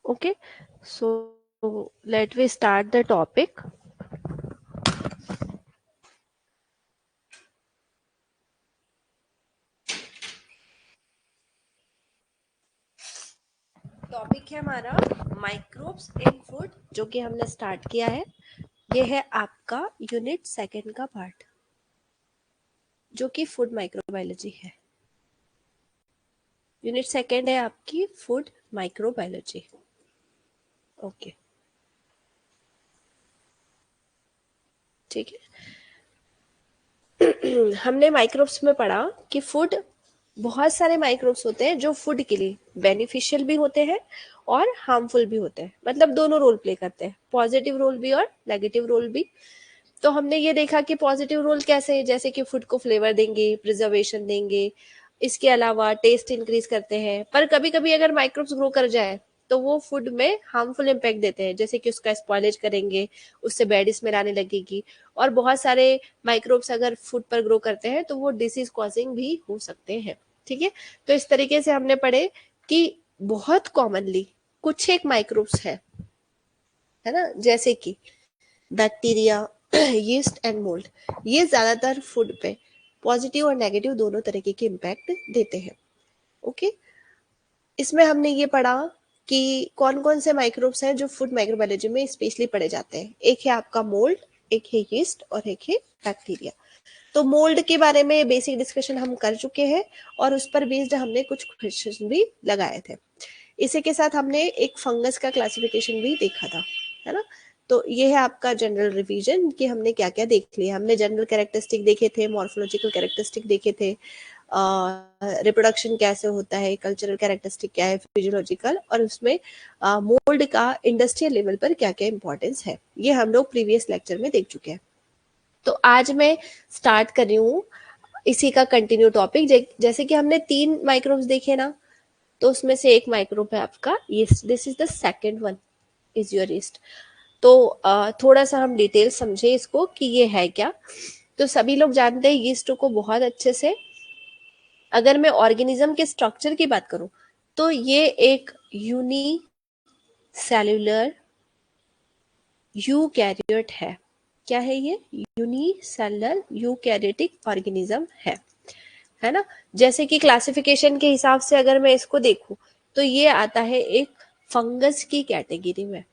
Okay, so let we start the topic. Topic है हमारा microbes in food, जो कि हमने स्टार्ट किया है। ये है आपका यूनिट सेकंड का पार्ट, जो कि फूड माइक्रोबायोलॉजी है। यूनिट सेकंड है आपकी फूड माइक्रोबायोलॉजी। ओके, ठीक है। हमने माइक्रोब्स में पढ़ा कि फूड, बहुत सारे माइक्रोब्स होते हैं जो फूड के लिए बेनिफिशियल भी होते हैं और हार्मफुल भी होते हैं, मतलब दोनों रोल प्ले करते हैं, पॉजिटिव रोल भी और नेगेटिव रोल भी। तो हमने ये देखा कि पॉजिटिव रोल कैसे है, जैसे कि फूड को फ्लेवर देंगे, प्रिजर्वेशन देंगे, इसके अलावा टेस्ट इंक्रीज करते हैं। पर कभी कभी अगर माइक्रोब्स ग्रो कर जाए तो वो फूड में हार्मफुल इम्पैक्ट देते हैं, जैसे कि उसका स्पॉइलेज करेंगे, उससे बैड स्मेल आने लगेगी। और बहुत सारे माइक्रोब्स अगर फूड पर ग्रो करते हैं तो वो डिसीज कॉजिंग भी हो सकते हैं। ठीक है, तो इस तरीके से हमने पढ़े कि बहुत कॉमनली कुछ एक माइक्रोब्स है ना, जैसे कि बैक्टीरिया, यीस्ट एंड मोल्ड, ये ज्यादातर फूड पे पॉजिटिव और नेगेटिव दोनों तरीके के इम्पैक्ट देते हैं। ओके, इसमें हमने ये पढ़ा कि कौन कौन से माइक्रोब्स हैं जो फूड माइक्रोबायोलॉजी में स्पेशली पढ़े जाते हैं। एक है आपका मोल्ड, एक है यीस्ट और एक है बैक्टीरिया। तो मोल्ड के बारे में बेसिक डिस्कशन हम कर चुके हैं और उस पर बेस्ड हमने कुछ क्वेश्चन भी लगाए थे। इसी के साथ हमने एक फंगस का क्लासिफिकेशन भी देखा था, है ना। तो ये है आपका जनरल रिवीजन कि हमने क्या क्या देख लिया। हमने जनरल कैरेक्टरिस्टिक देखे थे, मॉर्फोलॉजिकल कैरेक्टरिस्टिक देखे थे, रिप्रोडक्शन कैसे होता है, कल्चरल कैरेक्टरिस्टिक क्या है, फिजियोलॉजिकल, और उसमें मोल्ड का इंडस्ट्रियल लेवल पर क्या क्या इंपॉर्टेंस है, ये हम लोग प्रीवियस लेक्चर में देख चुके हैं। तो आज मैं स्टार्ट कर रही हूँ इसी का कंटिन्यू टॉपिक। जैसे कि हमने 3 माइक्रोब्स देखे ना, तो उसमें से एक माइक्रोब है आपका yeast. This is the second one, is your yeast. तो थोड़ा सा हम डिटेल समझे इसको कि ये है क्या। तो सभी लोग जानते हैं यीस्ट को बहुत अच्छे से। अगर मैं ऑर्गेनिज्म के स्ट्रक्चर की बात करूं तो ये एक यूनी सेल्यूलर यूकैरियोट है। क्या है ये? यूनिसेलुलर यूकैरियोटिक ऑर्गेनिज्म है ना। जैसे कि क्लासिफिकेशन के हिसाब से अगर मैं इसको देखूं तो ये आता है एक फंगस की कैटेगरी में।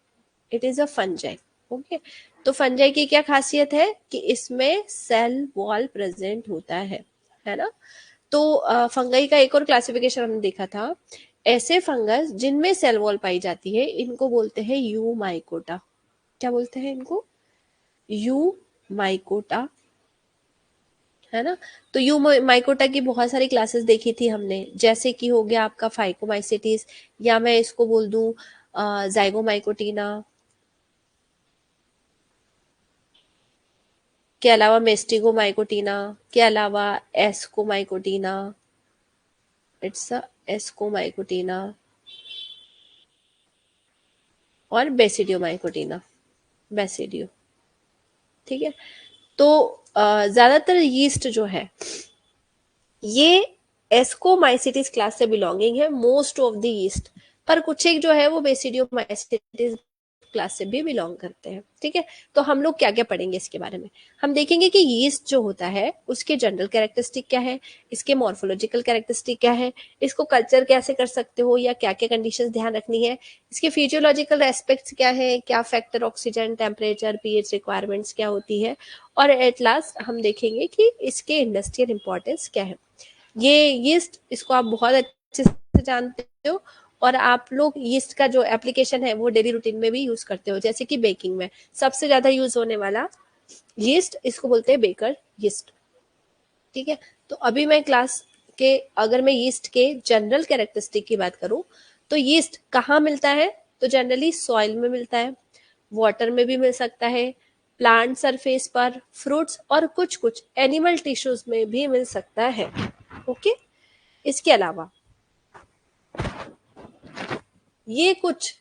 It is a fungi. Okay, तो फंजाई की क्या खासियत है कि इसमें सेल वॉल प्रेजेंट होता है ना। तो फंगाई का एक और क्लासिफिकेशन हमने देखा था, ऐसे फंगस जिनमें सेल वॉल पाई जाती है इनको बोलते हैं यू माइकोटा। क्या बोलते हैं इनको? यू माइकोटा, है ना। तो यू माइकोटा की बहुत सारी क्लासेस देखी थी हमने, जैसे कि हो गया आपका फाइकोमाइसिटिस, या मैं इसको बोल दूं जाइगोमाइकोटीना के अलावा मेस्टिगोमाइकोटीना के अलावा एस्कोमाइकोटीना, इट्स अ एस्कोमाइकोटीना, और बेसिडियोमाइकोटीना, बेसिडियो। ठीक है, तो ज्यादातर यीस्ट जो है ये एस्कोमाइसिटिस क्लास से बिलोंगिंग है, मोस्ट ऑफ द यीस्ट। पर कुछ एक जो है वो बेसिडियोमाइसिटिस क्लास से भी बिलोंग करते हैं। ठीक है, तो हम लोग क्या क्या पढ़ेंगे इसके बारे में। हम देखेंगे कि यीस्ट जो होता है उसके जनरल कैरेक्टरिस्टिक क्या है, इसके मॉर्फोलॉजिकल कैरेक्टरिस्टिक क्या है, इसको कल्चर कैसे कर सकते हो या क्या क्या कंडीशंस ध्यान रखनी है, इसके फिजियोलॉजिकल एस्पेक्ट्स क्या है, क्या factor oxygen, temperature, pH requirements क्या होती है, और एट लास्ट हम देखेंगे कि इसके इंडस्ट्रियल इंपॉर्टेंस क्या है। ये यीस्ट, इसको आप बहुत अच्छे से जानते हो और आप लोग यीस्ट का जो एप्लीकेशन है वो डेली रूटीन में भी यूज करते हो, जैसे कि बेकिंग में सबसे ज्यादा यूज होने वाला यीस्ट, इसको बोलते हैं बेकर यीस्ट। ठीक है, तो अभी मैं क्लास के, अगर मैं यीस्ट के जनरल कैरेक्टरिस्टिक की बात करूं तो यीस्ट कहाँ मिलता है? तो जनरली सॉइल में मिलता है, वाटर में भी मिल सकता है, प्लांट सरफेस पर, फ्रूट्स और कुछ कुछ एनिमल टिश्यूज में भी मिल सकता है। ओके, इसके अलावा ये कुछ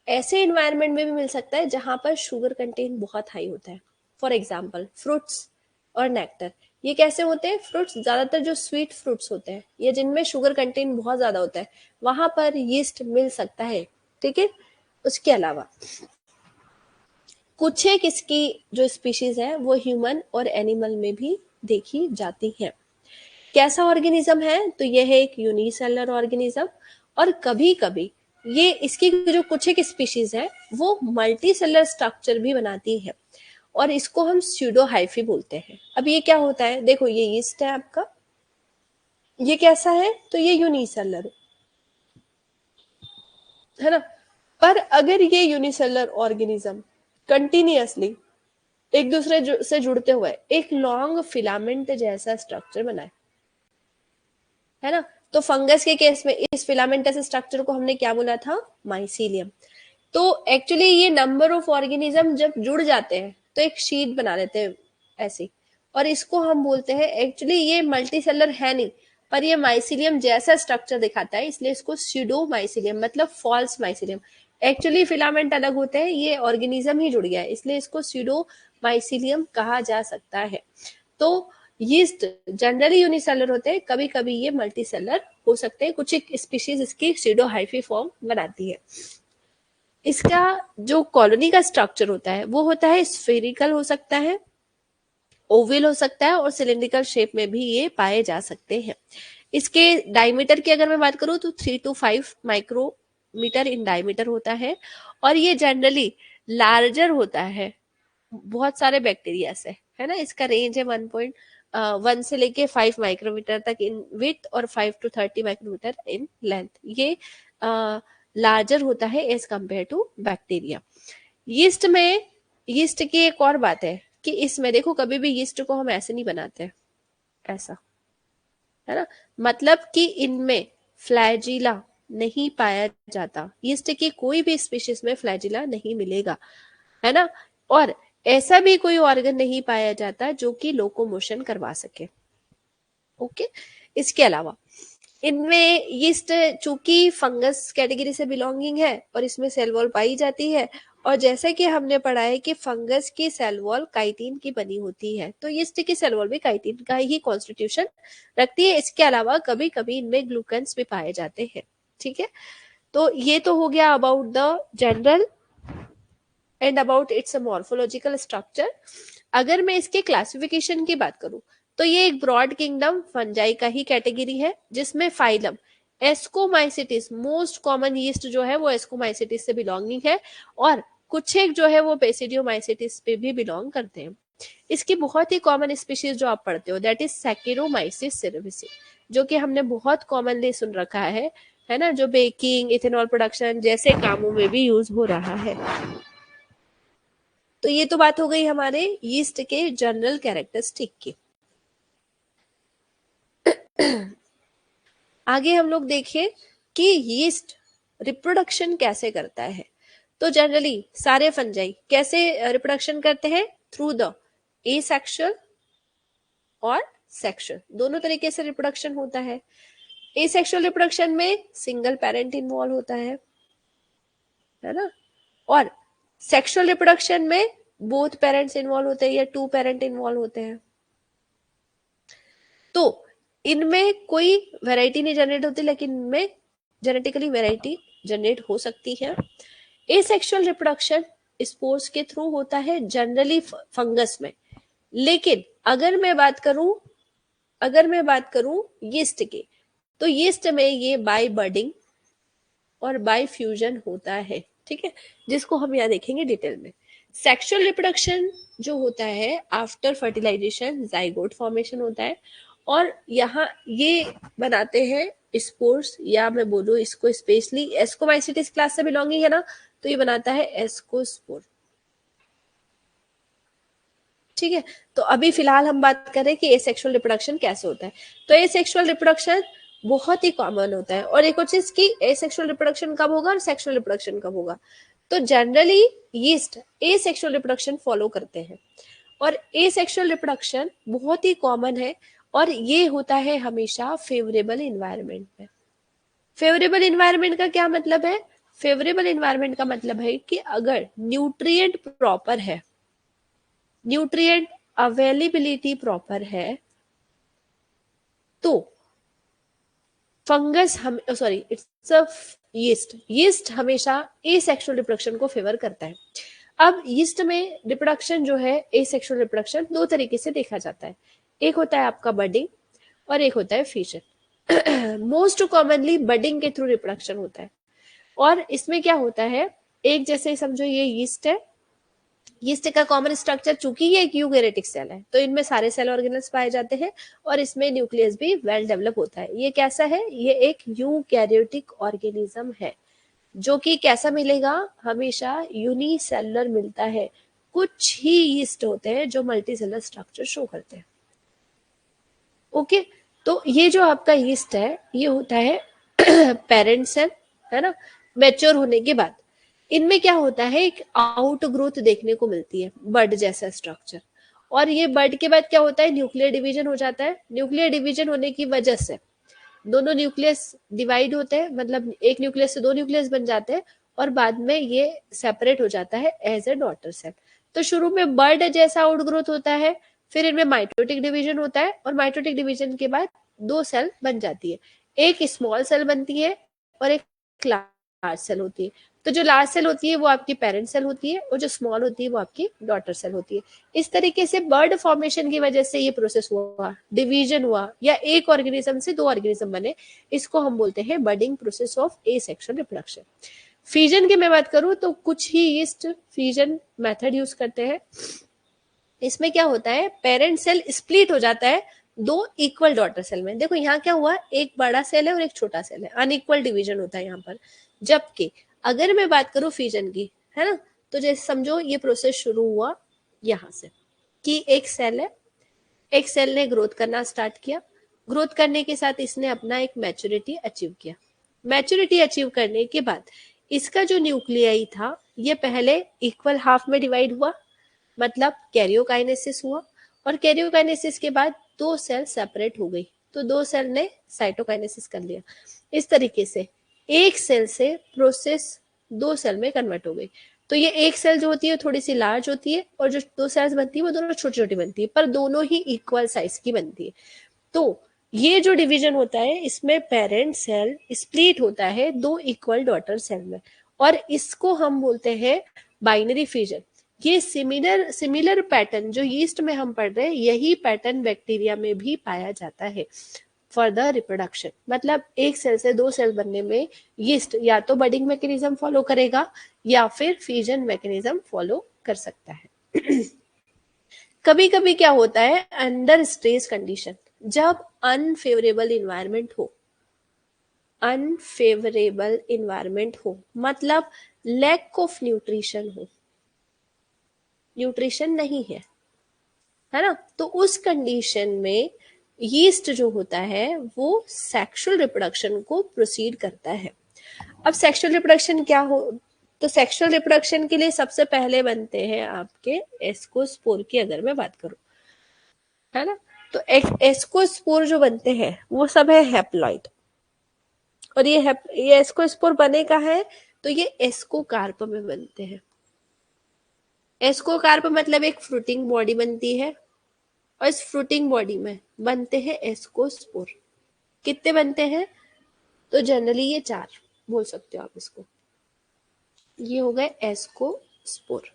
ऐसे इन्वायरमेंट में भी मिल सकता है जहां पर शुगर कंटेंट बहुत हाई होता है। फॉर एग्जाम्पल फ्रूट्स और नेक्टर। ये कैसे होते हैं? फ्रूट्स, ज्यादातर जो स्वीट फ्रूट्स होते हैं या जिनमें शुगर कंटेंट बहुत ज्यादा होता है, वहां पर यीस्ट मिल सकता है। ठीक है, उसके अलावा कुछ एक इसकी जो स्पीशीज है वो ह्यूमन और एनिमल में भी देखी जाती हैं। कैसा ऑर्गेनिज्म है? तो यह है एक यूनिसेलुलर ऑर्गेनिज्म, और कभी कभी ये इसकी जो कुछ एक स्पीशीज है वो मल्टी सेलुलर स्ट्रक्चर भी बनाती है, और इसको हम स्यूडो हाइफी बोलते हैं। अब ये क्या होता है? देखो ये यीस्ट है आपका, ये कैसा है? तो ये यूनिसेलुलर है ना। पर अगर ये यूनिसेलुलर ऑर्गेनिज्म कंटिन्यूअसली एक दूसरे से जुड़ते हुए एक लॉन्ग फिलामेंट जैसा स्ट्रक्चर बनाए, है ना, तो फंगस के केस में इस फिलामेंटस स्ट्रक्चर को हमने क्या बोला था? माइसीलियम। तो एक्चुअली ये नंबर ऑफ ऑर्गेनिज्म जब जुड़ जाते हैं तो एक शीट बना लेते हैं ऐसी, और इसको हम बोलते हैं, एक्चुअली ये मल्टी सेलर है नहीं, पर ये माइसीलियम जैसा स्ट्रक्चर दिखाता है, इसलिए इसको स्यूडो माइसीलियम मतलब फॉल्स माइसीलियम। एक्चुअली फिलामेंट अलग होते हैं, ये ऑर्गेनिज्म ही जुड़ गया है, इसलिए इसको स्यूडो माइसीलियम कहा जा सकता है। तो यीस्ट जनरली यूनिसेलर होते हैं, कभी कभी ये मल्टी सेलर हो सकते हैं, कुछ एक स्पीशीज इसकी स्यूडो हाइफी फॉर्म बनाती है। इसका जो कॉलोनी का स्ट्रक्चर होता है वो होता है स्फेरिकल हो सकता है, ओवल हो सकता है, और सिलिंड्रिकल शेप में भी ये पाए जा सकते हैं। इसके डायमीटर की अगर मैं बात करूं तो 3 to 5 माइक्रोमीटर इन डायमीटर होता है, और ये जनरली लार्जर होता है बहुत सारे बैक्टीरिया से, है ना। इसका रेंज है 1.1 से लेके 5 माइक्रोमीटर तक इन विथ और 5 to 30 माइक्रोमीटर इन लेंथ। ये लार्जर होता है as compare to bacteria. Yeast में, यीस्ट की एक और बात है कि इसमें देखो कभी भी यीस्ट को हम ऐसे नहीं बनाते, ऐसा, है ना, मतलब कि इनमें फ्लैजिला नहीं पाया जाता। यीस्ट की कोई भी स्पीशीज में फ्लैजिला नहीं मिलेगा, है ना, और ऐसा भी कोई ऑर्गन नहीं पाया जाता जो कि लोकोमोशन करवा सके। ओके। इसके अलावा इनमें यीस्ट चूंकि फंगस कैटेगरी से बिलोंगिंग है और इसमें सेल वॉल पाई जाती है, और जैसे कि हमने पढ़ा है कि फंगस की सेल वॉल काइटिन की बनी होती है, तो यीस्ट की सेल वॉल भी काइटिन का ही कॉन्स्टिट्यूशन रखती है। इसके अलावा कभी कभी इनमें ग्लूकन्स भी पाए जाते हैं। ठीक है, तो ये तो हो गया about the general and about it's morphological structure. अगर मैं इसके क्लासिफिकेशन की बात करूं तो ये एक ब्रॉड किंगडम फंजाई का ही कैटेगरी है, जिसमें phylum ascomycetes, most common yeast जो है वो एस्कोमाइसिटिस से बिलोंगिंग है, और कुछ एक जो है वो बेसिडियोमाइसिटिस पे भी बिलोंग करते हैं। इसकी बहुत ही कॉमन स्पीशीज जो आप पढ़ते हो दैट इज सैकेरोमाइसिस सेरेविसी, जो कि हमने बहुत कॉमनली सुन रखा है ना, जो बेकिंग, इथेनॉल प्रोडक्शन जैसे कामों में भी यूज हो रहा है। तो ये तो बात हो गई हमारे यीस्ट के जनरल कैरेक्टरिस्टिक की। आगे हम लोग देखें कि यीस्ट रिप्रोडक्शन कैसे करता है। तो जनरली सारे फंजाई कैसे रिप्रोडक्शन करते हैं? थ्रू द एसेक्सुअल और सेक्सुअल, दोनों तरीके से रिप्रोडक्शन होता है। एसेक्सुअल रिप्रोडक्शन में सिंगल पेरेंट इन्वॉल्व होता है ना, और सेक्सुअल रिप्रोडक्शन में बोथ पेरेंट्स इन्वॉल्व होते हैं या टू पेरेंट इन्वॉल्व होते हैं। तो इनमें कोई वैरायटी नहीं जनरेट होती, लेकिन इनमें जेनेटिकली वैरायटी जनरेट हो सकती है। एसेक्सुअल रिप्रोडक्शन स्पोर्स के थ्रू होता है जनरली फंगस में, लेकिन अगर मैं बात करूं यीस्ट की, तो यीस्ट में ये बाय बर्डिंग और बाय फ्यूजन होता है। ठीक है, जिसको हम यहाँ देखेंगे डिटेल में। सेक्सुअल रिप्रोडक्शन जो होता है आफ्टर फर्टिलाइजेशन जाइगोट फॉर्मेशन होता है, और यहाँ ये बनाते हैं स्पोर्स, या मैं बोलूँ इसको स्पेशली एस्कोमाइसिटिस क्लास से बिलोंगिंग है ना, तो ये बनाता है एस्कोस्पोर। ठीक है, तो अभी फिलहाल हम बात करें कि एसेक्सुअल रिप्रोडक्शन कैसे होता है। तो एसेक्सुअल रिप्रोडक्शन बहुत ही कॉमन होता है, और एक और चीज की एसेक्सुअल रिप्रोडक्शन कब होगा और सेक्सुअल रिप्रोडक्शन कब होगा। तो generally yeast asexual reproduction follow करते हैं, और एसेक्सुअल रिप्रोडक्शन बहुत ही कॉमन है, और ये होता है हमेशा फेवरेबल इन्वायरमेंट में। फेवरेबल इन्वायरमेंट का क्या मतलब है? फेवरेबल इन्वायरमेंट का मतलब है कि अगर न्यूट्रिएंट प्रॉपर है, न्यूट्रिएंट अवेलेबिलिटी प्रॉपर है, तो फंगस हम सॉरी इट्स अ यीस्ट हमेशा एसेक्सुअल रिप्रोडक्शन को फेवर करता है। अब यीस्ट में रिप्रोडक्शन जो है एसेक्सुअल रिप्रोडक्शन दो तरीके से देखा जाता है, एक होता है आपका बडिंग और एक होता है फ्यूजन। मोस्ट कॉमनली बडिंग के थ्रू रिप्रोडक्शन होता है, और इसमें क्या होता है, एक जैसे समझो ये यीस्ट है, यीस्ट का कॉमन स्ट्रक्चर, चूंकि ये एक यूकैरियोटिक सेल है तो इनमें सारे सेल ऑर्गेनल्स पाए जाते हैं और इसमें न्यूक्लियस भी वेल डेवलप होता है। ये कैसा है, ये एक यूकैरियोटिक ऑर्गेनिज्म है जो कि कैसा मिलेगा, हमेशा यूनिसेलुलर मिलता है। कुछ ही यीस्ट होते हैं जो मल्टी सेलुलर स्ट्रक्चर शो करते हैं। ओके, तो ये जो आपका यीस्ट है ये होता है पेरेंट सेल, है ना, मैच्योर होने के बाद इनमें क्या होता है, एक आउट ग्रोथ देखने को मिलती है, बड जैसा स्ट्रक्चर। और ये बड के बाद क्या होता है, न्यूक्लियर डिवीजन हो जाता है। न्यूक्लियर डिवीजन होने की वजह से दोनों न्यूक्लियस डिवाइड होते हैं, मतलब एक न्यूक्लियस से दो न्यूक्लियस बन जाते हैं और बाद में ये सेपरेट हो जाता है एज ए डॉटर सेल। तो शुरू में बर्ड जैसा आउटग्रोथ होता है, फिर इनमें माइटोटिक डिवीजन होता है और माइटोटिक डिवीजन के बाद दो सेल बन जाती है, एक स्मॉल सेल बनती है और एक लार्ज सेल होती है। तो जो लार्ज सेल होती है वो आपकी पेरेंट सेल होती है और जो स्मॉल होती है वो आपकी डॉटर सेल होती है। इस तरीके से बर्ड फॉर्मेशन की वजह से ये प्रोसेस हुआ, डिवीजन हुआ, या एक ऑर्गेनिज्म से दो ऑर्गेनिज्म बने, इसको हम बोलते हैं budding process of asexual reproduction. Fusion की मैं बात करूं तो कुछ ही यीस्ट फ्यूजन मेथड यूज करते हैं। इसमें क्या होता है, पेरेंट सेल स्प्लिट हो जाता है दो इक्वल डॉटर सेल में। देखो यहाँ क्या हुआ, एक बड़ा सेल है और एक छोटा सेल है, अनइक्वल डिवीजन होता है यहाँ पर। जबकि अगर मैं बात करूं फ्यूजन की, है ना, तो जैसे समझो ये प्रोसेस शुरू हुआ यहाँ से कि एक सेल है, एक सेल ने ग्रोथ करना स्टार्ट किया, ग्रोथ करने के साथ इसने अपना एक मैच्योरिटी अचीव किया। मैच्योरिटी अचीव करने के बाद इसका जो न्यूक्लियाई था ये पहले इक्वल हाफ में डिवाइड हुआ, मतलब कैरियोकाइनेसिस हुआ, और कैरियोकाइनेसिस के बाद दो सेल सेपरेट हो गई, तो दो सेल ने साइटोकाइनेसिस कर लिया। इस तरीके से एक सेल से प्रोसेस दो सेल में कन्वर्ट हो गई। तो ये एक सेल जो होती है थोड़ी सी लार्ज होती है और जो दो सेल्स बनती है वो दोनों छोटी छोटी बनती है, पर दोनों ही इक्वल साइज की बनती है। तो ये जो डिवीजन होता है इसमें पेरेंट सेल स्प्लिट होता है दो इक्वल डॉटर सेल में, और इसको हम बोलते हैं बाइनरी फ्यूजन। ये सिमिलर पैटर्न जो यीस्ट में हम पढ़ रहे हैं, यही पैटर्न बैक्टीरिया में भी पाया जाता है फॉर द रिप्रोडक्शन। मतलब एक सेल से दो सेल बनने में यीस्ट या तो बडिंग मैकेनिज्म फॉलो करेगा या फिर फ्यूजन मैकेनिज्म फॉलो कर सकता है। कभी कभी क्या होता है, अंडर स्ट्रेस कंडीशन, जब अनफेवरेबल इन्वायरमेंट हो, अनफेवरेबल इन्वायरमेंट हो मतलब लैक ऑफ न्यूट्रिशन हो, न्यूट्रिशन नहीं है ना, तो उस कंडीशन में यीस्ट जो होता है वो सेक्सुअल रिप्रोडक्शन को प्रोसीड करता है। अब सेक्सुअल रिप्रोडक्शन क्या हो, तो सेक्सुअल रिप्रोडक्शन के लिए सबसे पहले बनते हैं आपके एस्कोस्पोर की अगर मैं बात करूं, है ना, तो एस्कोस्पोर जो बनते हैं वो सब है हैप्लॉइड, और ये एस्कोस्पोर बने का है, तो ये एस्कोकार्प में बनते हैं। एस्कोकार्प मतलब एक फ्रूटिंग बॉडी बनती है और इस फ्रूटिंग बॉडी में बनते हैं एस्कोस्पोर। कितने बनते हैं, तो जनरली ये चार बोल सकते हो आप इसको, ये हो गए एस्कोस्पोर।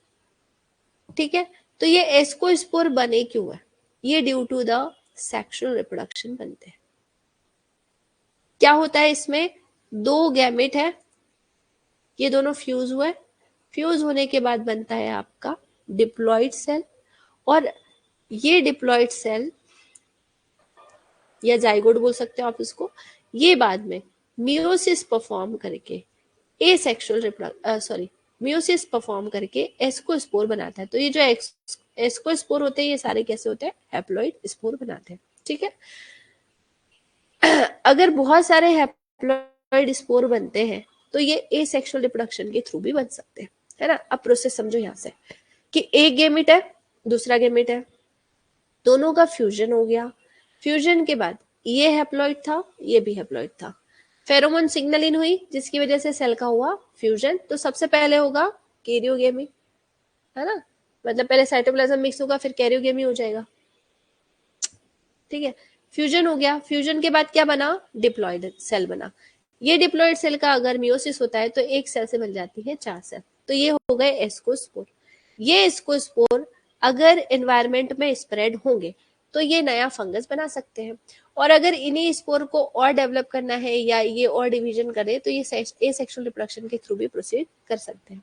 ठीक है, तो ये एस्कोस्पोर बने क्यों है, ये due to the sexual reproduction बनते हैं। क्या होता है इसमें, दो गैमेट है, ये दोनों फ्यूज हुए, फ्यूज होने के बाद बनता है आपका डिप्लॉइड सेल, और ये डिप्लॉइड सेल या जाइगोट बोल सकते हो आप इसको, ये बाद में मियोसिस परफॉर्म करके एसेक्सुअल सॉरी मियोसिस परफॉर्म करके एस्कोस्पोर बनाता है। तो ये जो एस्कोस्पोर होते हैं ये सारे कैसे होते हैं, हैप्लॉइड स्पोर बनाते हैं। ठीक है, अगर बहुत सारे हैप्लॉइड स्पोर बनते हैं तो ये एसेक्सुअल रिप्रोडक्शन के थ्रू भी बन सकते हैं, है ना। अब प्रोसेस समझो यहाँ से कि एक गेमिट है दूसरा गेमिट है, दोनों का फ्यूजन हो गया, फ्यूजन के बाद ये हैप्लॉइड था ये भी हैप्लॉइड था, फेरोमोन सिग्नल इन हुई जिसकी वजह से सेल का हुआ फ्यूजन। तो सबसे पहले होगा कैरियोगेमी, है ना, मतलब पहले साइटोप्लाज्म मिक्स होगा फिर कैरियोगेमी हो जाएगा। ठीक है, फ्यूजन हो गया, फ्यूजन के बाद क्या बना, डिप्लॉयड सेल बना। ये डिप्लॉयड सेल का अगर मियोसिस होता है तो एक सेल से बन जाती है 4 सेल। तो ये हो गए एस्कोस्पोर। ये एस्कोस्पोर अगर एनवायरमेंट में स्प्रेड होंगे तो ये नया फंगस बना सकते हैं। और अगर इन्हीं स्पोर को और डेवलप करना है या ये और डिवीजन करे तो ये एसेक्सुअल रिप्रोडक्शन के थ्रू भी प्रोसीड कर सकते हैं।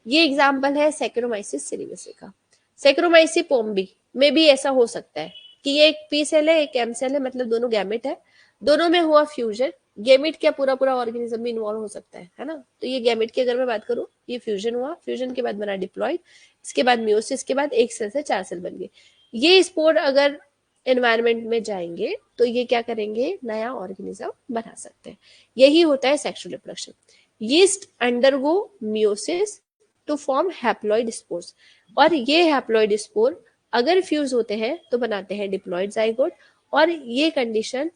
ये एग्जाम्पल है सैक्रोमाइसिस सेरिवसे का। सैक्रोमाइसी पोम्बी में भी ऐसा हो सकता है कि ये एक पी सेल है, एक एम सेल है, मतलब दोनों गैमेट है, दोनों में हुआ फ्यूजन। गैमेट क्या पूरा पूरा ऑर्गेनिज्म भी इन्वॉल्व हो सकता है ना। तो ये गैमेट की अगर मैं बात करूं, ये फ्यूजन हुआ, फ्यूजन के बाद बना डिप्लॉयड, इसके बाद मियोसिस के बाद एक सेल से 4 सेल बन गए। ये स्पोर अगर एनवायरमेंट में जाएंगे तो ये क्या करेंगे, नया ऑर्गेनिज्म बना सकते हैं। यही होता है sexual reproduction. Yeast undergo meiosis to form haploid spores, और ये हैप्लॉइड स्पोर अगर फ्यूज होते हैं तो बनाते हैं डिप्लॉइड जाइगोट, और ये कंडीशन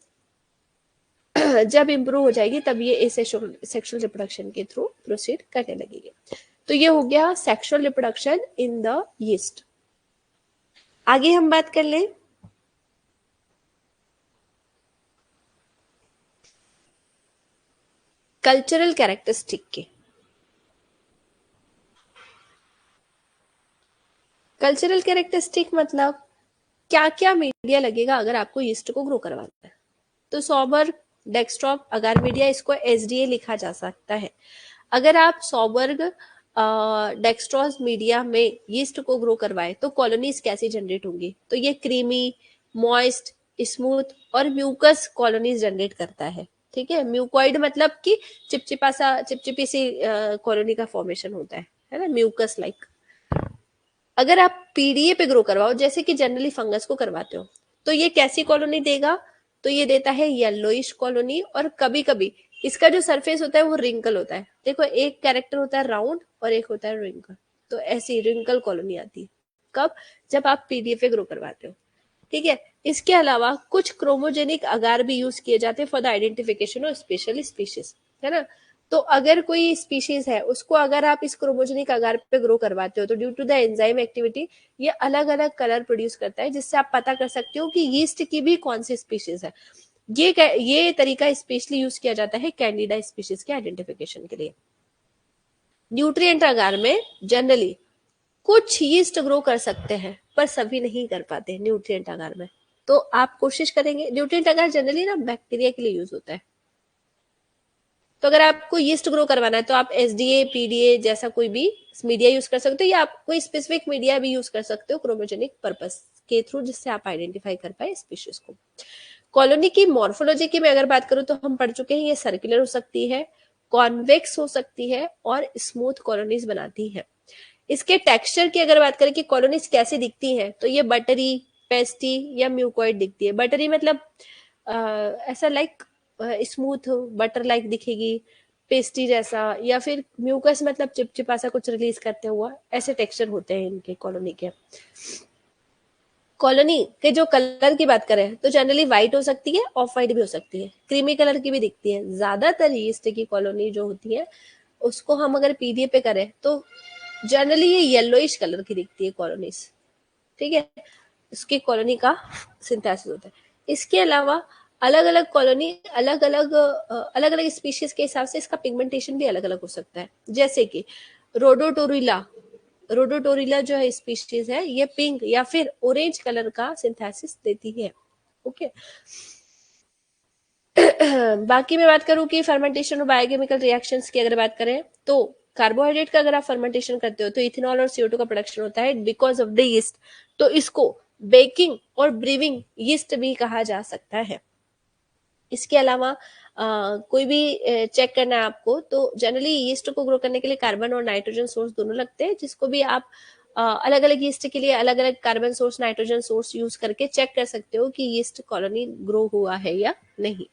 जब इंप्रूव हो जाएगी तब ये सेक्सुअल रिप्रोडक्शन के थ्रू प्रोसीड करने लगेगी। तो ये हो गया sexual reproduction in the yeast. आगे हम बात कर लें कल्चरल कैरेक्टरिस्टिक के। कल्चरल कैरेक्टरिस्टिक मतलब क्या क्या मीडिया लगेगा अगर आपको यीस्ट को ग्रो करवाना है। तो सॉबर्ग, डेक्सट्रॉप, अगार मीडिया, इसको एसडीए लिखा जा सकता है। अगर आप सॉबर्ग डेक्सट्रॉस मीडिया में यीस्ट को ग्रो करवाए तो कॉलोनीज कैसी जनरेट होंगी, तो ये क्रीमी, मॉइस्ट, स्मूथ और म्यूकस कॉलोनीज जनरेट करता है। ठीक है, म्यूकॉइड मतलब कि चिपचिपा सा, चिपचिपी सी कॉलोनी का फॉर्मेशन होता है ना, म्यूकस लाइक। अगर आप पीडीए पे ग्रो करवाओ जैसे कि जनरली फंगस को करवाते हो तो ये कैसी कॉलोनी देगा, तो ये देता है येलोइश कॉलोनी, और कभी कभी इसका जो सरफेस होता है वो रिंकल होता है। देखो एक कैरेक्टर होता है राउंड और एक होता है रिंकल, तो ऐसी रिंकल कॉलोनी आती है कब, जब आप पीडीए पे ग्रो करवाते हो। ठीक है, इसके अलावा कुछ क्रोमोजेनिक अगार भी यूज किए जाते हैं for the identification of special species, है ना। तो अगर कोई स्पीशीज है उसको अगर आप इस क्रोमोजेनिक अगार पे ग्रो करवाते हो तो due to the enzyme activity ये अलग अलग कलर प्रोड्यूस करता है, जिससे आप पता कर सकते हो कि यीस्ट की भी कौन सी स्पीशीज है। ये तरीका स्पेशली यूज किया जाता है कैंडिडा स्पीशीज के आइडेंटिफिकेशन के लिए। न्यूट्रिएंट अगार में जनरली कुछ यीस्ट ग्रो कर सकते हैं पर सभी नहीं कर पाते न्यूट्रिएंट अगार में। तो आप कोशिश करेंगे, न्यूट्रिएंट अगार जनरली ना बैक्टीरिया के लिए यूज होता है। तो अगर आपको यीस्ट ग्रो करवाना है तो आप एसडीए, पीडीए जैसा कोई भी मीडिया यूज कर सकते हो, या आप कोई स्पेसिफिक मीडिया भी यूज कर सकते हो क्रोमोजेनिक पर्पस के थ्रू, जिससे आप आइडेंटिफाई कर पाए स्पीशीज को। कॉलोनी की मॉर्फोलॉजी की मैं अगर बात करूं तो हम पढ़ चुके हैं, ये सर्कुलर हो सकती है, कॉन्वेक्स हो सकती है और स्मूथ कॉलोनीज बनाती है। इसके टेक्सचर की अगर बात करें कि कॉलोनीज कैसी दिखती हैं, तो ये बटरी, पेस्टी या म्यूकॉइड दिखती है। बटरी मतलब ऐसा लाइक स्मूथ बटर लाइक दिखेगी, पेस्टी जैसा, या फिर म्यूकस मतलब चिपचिपा सा कुछ रिलीज करते हुआ, ऐसे टेक्सचर होते हैं इनके कॉलोनी के। कॉलोनी के जो कलर की बात करें तो जनरली व्हाइट हो सकती है, ऑफ व्हाइट भी हो सकती है, क्रीमी कलर की भी दिखती है। ज्यादातर यीस्ट की कॉलोनी जो होती है उसको हम अगर पीडीए पे करें तो जनरली ये येलोइश कलर की दिखती है कॉलोनीज। ठीक है, इसकी कॉलोनी का सिंथेसिस होता है। इसके अलावा अलग अलग कॉलोनी अलग अलग स्पीशीज के हिसाब से इसका पिगमेंटेशन भी अलग अलग हो सकता है। जैसे कि रोडोटोरिला, रोडोटोरिला जो है स्पीशीज है, ये पिंक या फिर ऑरेंज कलर का सिंथेसिस देती है। ओके बाकी मैं बात करूं कि फर्मेंटेशन और बायोकेमिकल रिएक्शंस की अगर बात करें तो कार्बोहाइड्रेट का अगर आप फर्मेंटेशन करते हो तो इथेनॉल और CO2 का प्रोडक्शन होता है बिकॉज ऑफ द यीस्ट। तो इसको बेकिंग और ब्रीविंग यीस्ट भी कहा जा सकता है। इसके अलावा कोई भी चेक करना है आपको तो जनरली यीस्ट को ग्रो करने के लिए कार्बन और नाइट्रोजन सोर्स दोनों लगते हैं, जिसको भी आप अलग अलग यीस्ट के लिए अलग अलग carbon source, nitrogen source use करके चेक कर सकते हो कि यीस्ट कॉलोनी ग्रो हुआ है या नहीं।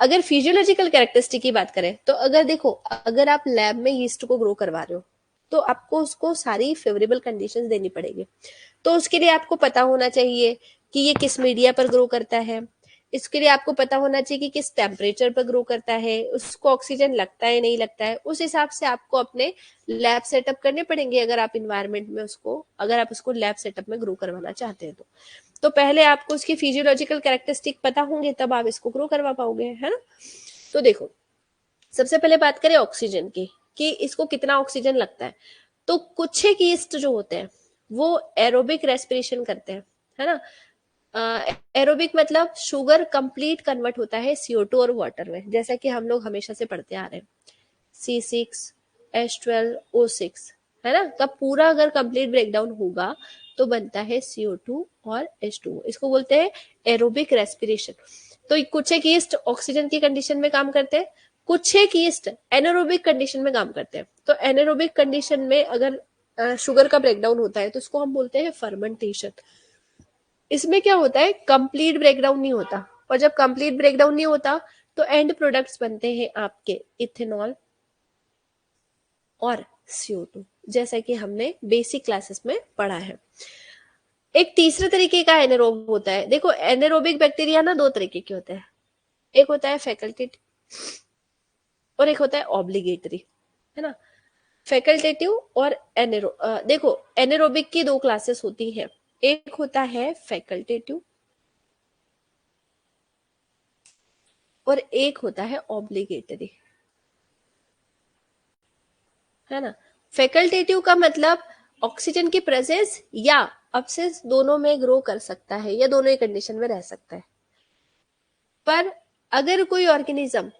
अगर फिजियोलॉजिकल कैरेक्टरिस्टिक की बात करें तो अगर देखो, अगर आप लैब में यीस्ट को ग्रो करवा रहे हो तो आपको उसको सारी फेवरेबल कंडीशंस देनी पड़ेगी। तो उसके लिए आपको पता होना चाहिए कि ये किस मीडिया पर ग्रो करता है, इसके लिए आपको पता होना चाहिए कि किस टेम्परेचर पर ग्रो करता है, उसको ऑक्सीजन लगता है नहीं लगता है, उस हिसाब से आपको अपने लैब सेटअप करने पड़ेंगे अगर आप इन्वायरमेंट में उसको, अगर आप उसको लैब सेटअप में ग्रो करवाना चाहते हैं तो पहले आपको उसकी फिजियोलॉजिकल कैरेक्टरिस्टिक पता होंगे, तब आप इसको ग्रो करवा पाओगे, है ना। तो देखो, सबसे पहले बात करें ऑक्सीजन की, कि इसको कितना ऑक्सीजन लगता है। तो कुछ एक यीस्ट जो होते हैं वो एरोबिक रेस्पिरेशन करते हैं, है ना। एरोबिक मतलब शुगर कंप्लीट कन्वर्ट होता है CO2 और वाटर में, जैसा कि हम लोग हमेशा से पढ़ते आ रहे हैं, C6H12O6, है ना। का पूरा अगर कंप्लीट ब्रेकडाउन होगा तो बनता है CO2 और H2O, इसको बोलते हैं एरोबिक रेस्पिरेशन। तो कुछ एक यीस्ट ऑक्सीजन की कंडीशन में काम करते हैं, कुछ एक यीस्ट एनारोबिक कंडीशन में काम करते हैं। तो एनारोबिक कंडीशन में अगर शुगर का ब्रेकडाउन होता है तो उसको हम बोलते हैं फर्मेंटेशन। इसमें क्या होता है, कंप्लीट ब्रेकडाउन नहीं होता, और जब कंप्लीट ब्रेकडाउन नहीं होता तो एंड प्रोडक्ट्स बनते हैं आपके इथेनॉल और CO2, जैसा कि हमने बेसिक क्लासेस में पढ़ा है। एक तीसरे तरीके का एनारोब होता है। देखो, एनारोबिक बैक्टीरिया ना दो तरीके के होते हैं, एक होता है फैकल्टेटिव और एक होता है ऑब्लिगेटरी, है ना। फैकल्टेटिव और देखो, एनारोबिक की दो क्लासेस होती है, एक होता है फैकल्टेटिव और एक होता है ऑब्लिगेटरी, है ना। फैकल्टेटिव का मतलब ऑक्सीजन की प्रेजेंस या अब्सेंस दोनों में ग्रो कर सकता है, या दोनों ही कंडीशन में रह सकता है। पर अगर कोई ऑर्गेनिज्म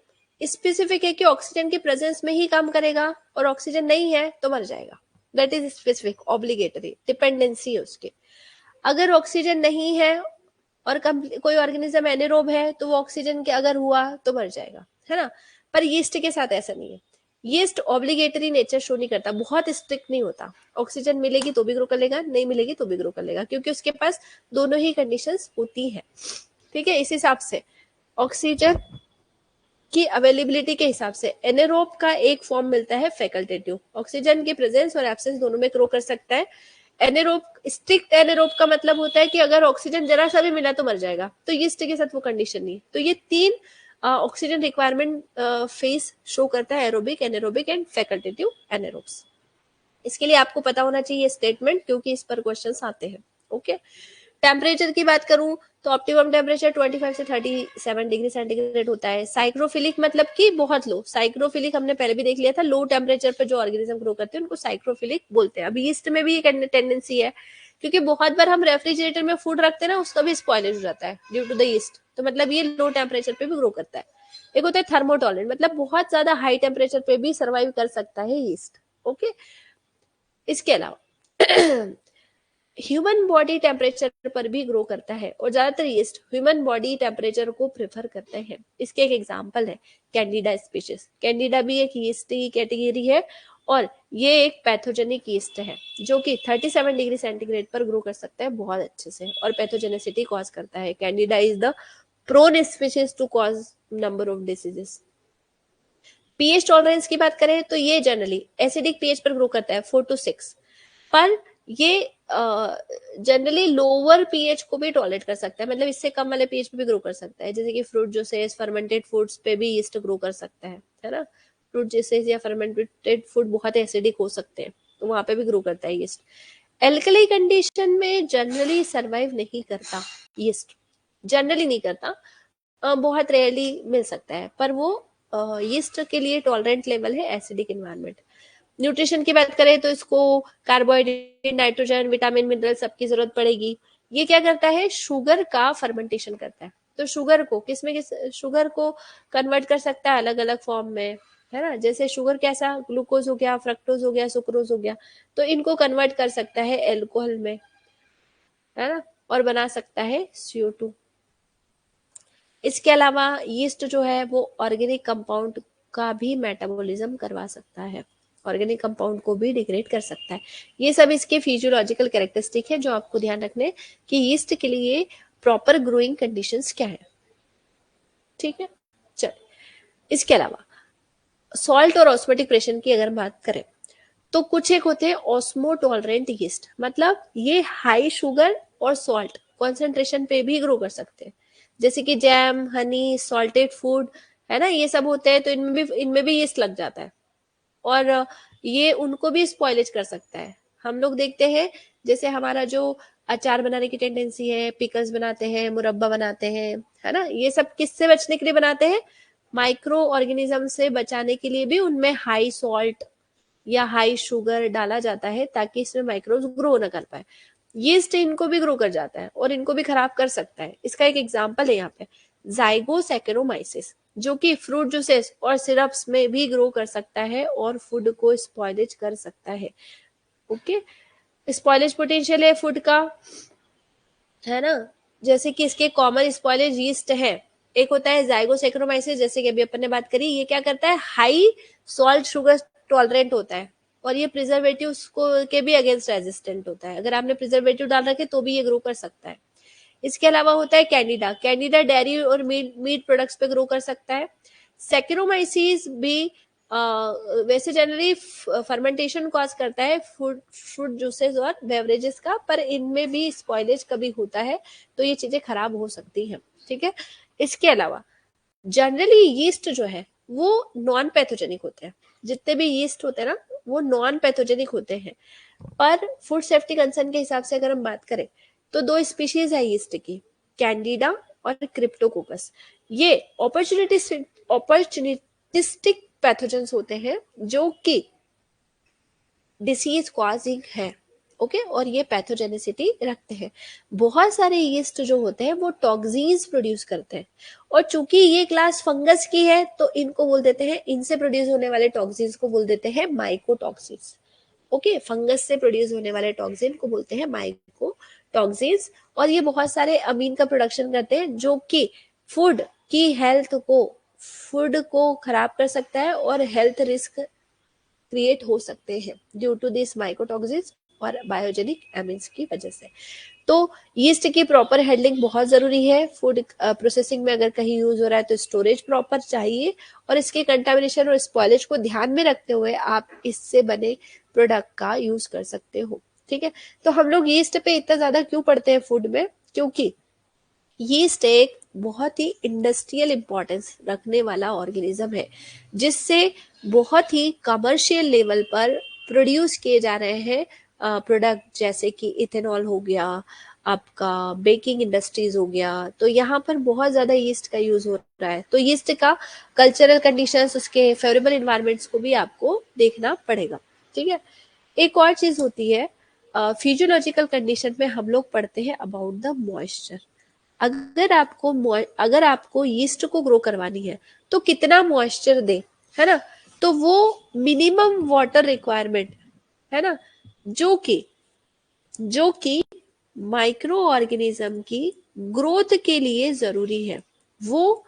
स्पेसिफिक है कि ऑक्सीजन की प्रेजेंस में ही काम करेगा और ऑक्सीजन नहीं है तो मर जाएगा, that is specific, obligatory, dependency है उसकी। अगर ऑक्सीजन नहीं है और कोई ऑर्गेनिज्म एनेरोब है तो वो ऑक्सीजन के अगर हुआ तो मर जाएगा, है ना। पर यीस्ट के साथ ऐसा नहीं है, यीस्ट ऑब्लिगेटरी नेचर शो नहीं करता, बहुत स्ट्रिक्ट नहीं होता, ऑक्सीजन मिलेगी तो भी ग्रो कर लेगा, नहीं मिलेगी तो भी ग्रो कर लेगा, क्योंकि उसके पास दोनों ही कंडीशंस होती है। ठीक है, इस हिसाब से ऑक्सीजन की अवेलेबिलिटी के हिसाब से एनेरोब का एक फॉर्म मिलता है फैकल्टेटिव, ऑक्सीजन की प्रेजेंस और एब्सेंस दोनों में ग्रो कर सकता है। एनेरोब, स्ट्रिक्ट एनेरोब का मतलब होता है कि अगर ऑक्सीजन जरा सा भी मिला तो मर जाएगा, तो यीस्ट के साथ वो कंडीशन नहीं है। तो ये तीन ऑक्सीजन रिक्वायरमेंट फेस शो करता है, एरोबिक, एनेरोबिक एंड फैकल्टेटिव एनेरोब्स। इसके लिए आपको पता होना चाहिए स्टेटमेंट, क्योंकि इस पर क्वेश्चंस आते हैं। ओके, टेम्परेचर की बात करूं तो ऑप्टिमम टेम्परेचर 25 से 37 डिग्री सेंटीग्रेड होता है। साइक्रोफिलिक मतलब कि बहुत लो, साइक्रोफिलिक हमने पहले भी देख लिया था, लो टेम्परेचर पर जो ऑर्गेनिज्म ग्रो करते हैं उनको साइक्रोफिलिक बोलते हैं। अभी ईस्ट में भी एक टेंडेंसी है, क्योंकि बहुत बार हम रेफ्रिजरेटर में फूड रखते हैं ना, उसका भी स्पॉइलेज हो जाता है ड्यू टू द ईस्ट, तो मतलब ये लो टेम्परेचर पे भी ग्रो करता है। एक होता है थर्मोटॉलरेंट, मतलब बहुत ज्यादा हाई टेम्परेचर पे भी सर्वाइव कर सकता है ईस्ट। ओके, इसके अलावा ह्यूमन बॉडी टेम्परेचर पर भी ग्रो करता है, और ज्यादातर यीस्ट ह्यूमन बॉडी टेम्परेचर को प्रेफर करते हैं। इसके एक एग्जांपल है कैंडिडा स्पीशीज। कैंडिडा भी एक यीस्ट की कैटेगरी है, और ये एक पैथोजेनिक यीस्ट है जो कि 37 डिग्री सेंटीग्रेड पर ग्रो कर सकता है बहुत अच्छे से, और पैथोजेनिसिटी कॉज करता है। Candida is the prone species to cause number of diseases. PH tolerance की बात करें तो ये जनरली एसिडिक पीएच पर ग्रो करता है 4 to 6, पर ये जनरली लोअर पीएच को भी टॉलरेट कर सकता है, मतलब इससे कम वाले पीएच पे भी ग्रो कर सकता है, जैसे कि फ्रूट जूसेस, फर्मेंटेड फूड्स पे भी यीस्ट ग्रो कर सकता है ना। फ्रूट जूसेस या फर्मेंटेड फूड बहुत एसिडिक हो सकते हैं, तो वहां पे भी ग्रो करता है यीस्ट। एल्कली कंडीशन में जनरली सर्वाइव नहीं करता यीस्ट, जनरली नहीं करता, बहुत रेयरली मिल सकता है, पर वो यीस्ट के लिए टॉलरेंट लेवल है एसिडिक एनवायरनमेंट। न्यूट्रिशन की बात करें तो इसको कार्बोहाइड्रेट, नाइट्रोजन, विटामिन, मिनरल सबकी जरूरत पड़ेगी। ये क्या करता है, शुगर का फर्मेंटेशन करता है, तो शुगर को शुगर को कन्वर्ट कर सकता है अलग अलग फॉर्म में, है ना। जैसे शुगर कैसा, ग्लूकोज हो गया, फ्रक्टोज हो गया, सुक्रोज हो गया, तो इनको कन्वर्ट कर सकता है एल्कोहल में, है ना, और बना सकता है CO2। इसके अलावा यीस्ट जो है वो ऑर्गेनिक कंपाउंड का भी मेटाबॉलिज्म करवा सकता है, ऑर्गेनिक कंपाउंड को भी डिग्रेड कर सकता है। ये सब इसके फिजियोलॉजिकल कैरेक्टरिस्टिक है जो आपको ध्यान रखने कि यीस्ट के लिए प्रॉपर ग्रोइंग कंडीशंस क्या है। ठीक है, चल, इसके अलावा सॉल्ट और ऑस्मोटिक प्रेशर की अगर बात करें तो कुछ एक होते हैं ऑस्मो टॉलरेंट यीस्ट, मतलब ये हाई शुगर और सॉल्ट कॉन्सेंट्रेशन पे भी ग्रो कर सकते हैं, जैसे कि जैम, हनी, सॉल्टेड फूड, है ना, ये सब होते हैं, तो इनमें भी यीस्ट लग जाता है और ये उनको भी स्पॉइलेज कर सकता है। हम लोग देखते हैं जैसे हमारा जो अचार बनाने की टेंडेंसी है, पिकल्स बनाते हैं, मुरब्बा बनाते हैं, है ना, ये सब किससे बचने के लिए बनाते हैं? माइक्रो ऑर्गेनिज्म से बचाने के लिए भी उनमें हाई सॉल्ट या हाई शुगर डाला जाता है ताकि इसमें माइक्रोब्स ग्रो ना कर पाए। यीस्ट इनको भी ग्रो कर जाता है और इनको भी खराब कर सकता है। इसका एक एग्जांपल है यहाँ पे ज़ाइगोसैकेरोमाइसिस, जो कि फ्रूट जूसेस और सिरप्स में भी ग्रो कर सकता है और फूड को स्पॉइलेज कर सकता है। ओके, स्पॉइलेज पोटेंशियल है फूड का, है ना। जैसे कि इसके कॉमन स्पॉइलेज यीस्ट है, एक होता है ज़ाइगोसैकेरोमाइसिस, जैसे कि अभी अपन ने बात करी, ये क्या करता है, हाई सॉल्ट शुगर टॉलरेंट होता है और ये प्रिजर्वेटिव्स को के भी अगेंस्ट रेजिस्टेंट होता है। अगर आपने प्रिजर्वेटिव डाल रखे तो भी ये ग्रो कर सकता है। इसके अलावा होता है कैंडिडा, कैंडिडा डेयरी और मीट प्रोडक्ट्स पे ग्रो कर सकता है। सेक्रोमाइसीस भी वैसे जनरली फर्मेंटेशन कॉज करता है फ्रूट जूसेस और बेवरेजेस का, पर इनमें भी स्पॉइलेज कभी होता है तो ये चीजें खराब हो सकती हैं। ठीक है, इसके अलावा जनरली यीस्ट जो है वो नॉन पैथोजेनिक होते हैं। जितने भी यीस्ट होते हैं ना वो नॉन पैथोजेनिक होते हैं, पर फूड सेफ्टी कंसर्न के हिसाब से अगर हम बात करें तो दो स्पीशीज है यीस्ट की, कैंडिडा और क्रिप्टोकोकस। ये अपॉर्चुनिटिस्टिक पैथोजेंस होते हैं जो कि डिसीज कॉजिंग है। ओके, और ये पैथोजेनिसिटी रखते हैं। बहुत सारे यीस्ट जो होते हैं वो टॉक्सिन्स प्रोड्यूस करते हैं और चूंकि ये क्लास फंगस की है तो इनको बोल देते हैं, इनसे प्रोड्यूस होने वाले टॉक्सिन्स को बोल देते हैं माइकोटॉक्सिन्स। ओके, फंगस से प्रोड्यूस होने वाले टॉक्सिन को बोलते हैं माइकोटॉक्सिन्स और ये बहुत सारे अमीन का प्रोडक्शन करते हैं जो कि फूड की हेल्थ को फूड को खराब कर सकता है और हेल्थ रिस्क क्रिएट हो सकते हैं ड्यू टू दिस माइकोटॉक्सिन्स और बायोजेनिक एमिन्स की वजह से। तो यीस्ट की प्रॉपर हैंडलिंग बहुत जरूरी है। फूड प्रोसेसिंग में अगर कहीं यूज हो रहा है तो स्टोरेज प्रॉपर चाहिए और इसके कंटामिनेशन और स्पॉइलेज को ध्यान में रखते हुए आप इससे बने प्रोडक्ट का यूज कर सकते हो। ठीक है, तो हम लोग यीस्ट पे इतना ज्यादा क्यों पढ़ते हैं फूड में, क्योंकि यीस्ट एक बहुत ही इंडस्ट्रियल इंपॉर्टेंस रखने वाला ऑर्गेनिज्म है जिससे बहुत ही कमर्शियल लेवल पर प्रोड्यूस किए जा रहे हैं प्रोडक्ट, जैसे कि इथेनॉल हो गया, आपका बेकिंग इंडस्ट्रीज हो गया, तो यहाँ पर बहुत ज्यादा यीस्ट का यूज हो रहा है। तो यीस्ट का कल्चरल कंडीशंस, उसके फेवरेबल इन्वायरमेंट्स को भी आपको देखना पड़ेगा। ठीक है, एक और चीज होती है, फिजियोलॉजिकल कंडीशन में हम लोग पढ़ते हैं अबाउट द मॉइस्चर। अगर आपको यीस्ट को ग्रो करवानी है तो कितना मॉइस्चर दे, है ना, तो वो मिनिमम वाटर रिक्वायरमेंट, है ना, जो कि माइक्रो ऑर्गेनिज्म की ग्रोथ के लिए जरूरी है, वो